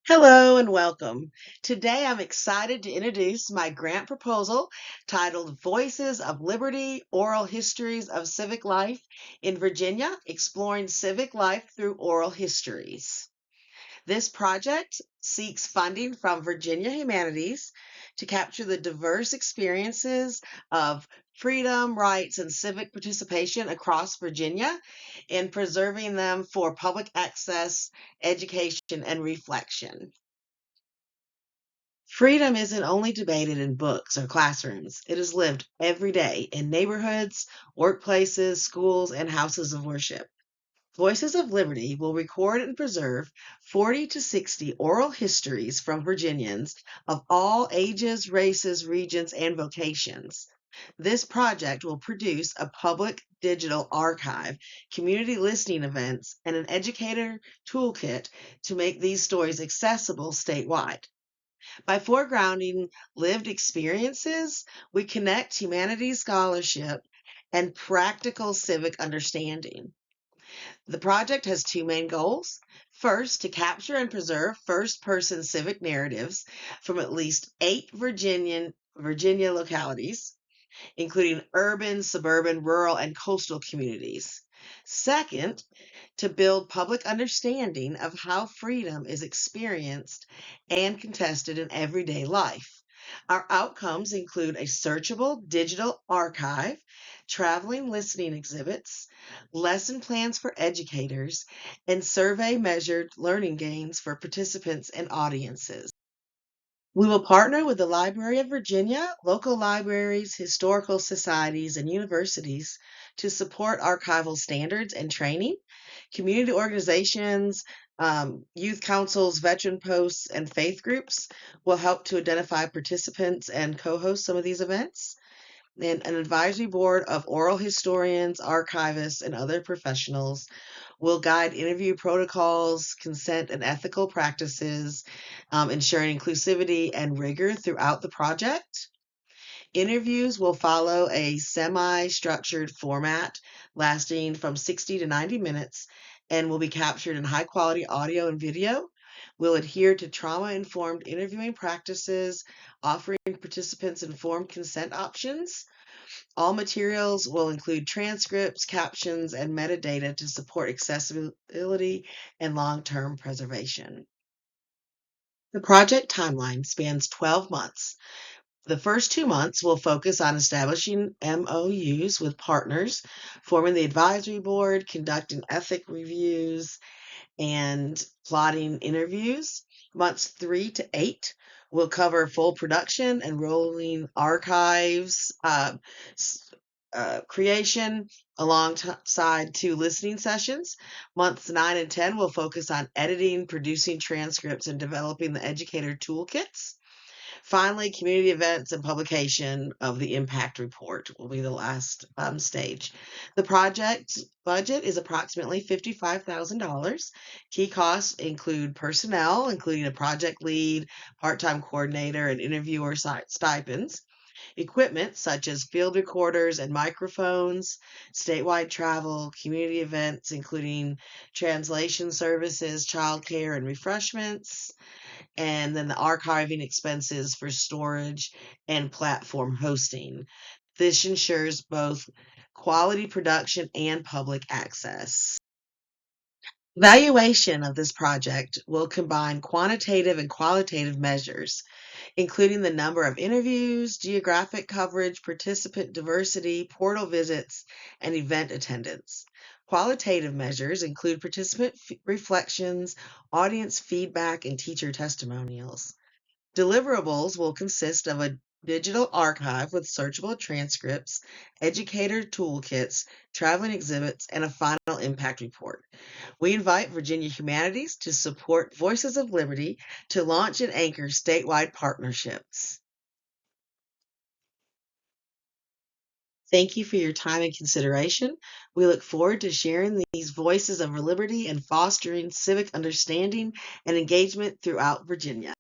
Hello and welcome. Today I'm excited to introduce my grant proposal titled Voices of Liberty Oral Histories of Civic Life in Virginia, Exploring Civic Life Through Oral Histories. This project seeks funding from Virginia Humanities to capture the diverse experiences of freedom, rights, and civic participation across Virginia and preserving them for public access, education, and reflection. Freedom isn't only debated in books or classrooms, it is lived every day in neighborhoods, workplaces, schools, and houses of worship. Voices of Liberty will record and preserve 40 to 60 oral histories from Virginians of all ages, races, regions, and vocations. This project will produce a public digital archive, community listening events, and an educator toolkit to make these stories accessible statewide. By foregrounding lived experiences, we connect humanities scholarship and practical civic understanding. The project has two main goals. First, to capture and preserve first-person civic narratives from at least 8 Virginia localities, including urban, suburban, rural, and coastal communities. Second, to build public understanding of how freedom is experienced and contested in everyday life. Our outcomes include a searchable digital archive, traveling listening exhibits, lesson plans for educators, and survey measured learning gains for participants and audiences. We will partner with the Library of Virginia, local libraries, historical societies, and universities to support archival standards and training. Community organizations, youth councils, veteran posts, and faith groups will help to identify participants and co host some of these events. And an advisory board of oral historians, archivists, and other professionals will guide interview protocols, consent, and ethical practices, ensuring inclusivity and rigor throughout the project. Interviews will follow a semi-structured format lasting from 60 to 90 minutes and will be captured in high-quality audio and video. We'll adhere to trauma-informed interviewing practices, offering participants informed consent options. All materials will include transcripts, captions, and metadata to support accessibility and long-term preservation. The project timeline spans 12 months. The first 2 months will focus on establishing MOUs with partners, forming the advisory board, conducting ethic reviews, and plotting interviews. Months 3 to 8 will cover full production, enrolling archives, creation alongside 2 listening sessions. Months 9 and 10 will focus on editing, producing transcripts, and developing the educator toolkits. Finally, community events and publication of the impact report will be the last stage. The project budget is approximately $55,000. Key costs include personnel, including a project lead, part-time coordinator, and interviewer stipends. Equipment such as field recorders and microphones, statewide travel, community events, including translation services, childcare, and refreshments, and then the archiving expenses for storage and platform hosting. This ensures both quality production and public access. Evaluation of this project will combine quantitative and qualitative measures, including the number of interviews, geographic coverage, participant diversity, portal visits, and event attendance. Qualitative measures include participant reflections, audience feedback, and teacher testimonials. Deliverables will consist of a digital archive with searchable transcripts, educator toolkits, traveling exhibits, and a final impact report. We invite Virginia Humanities to support Voices of Liberty to launch and anchor statewide partnerships. Thank you for your time and consideration. We look forward to sharing these voices of liberty and fostering civic understanding and engagement throughout Virginia.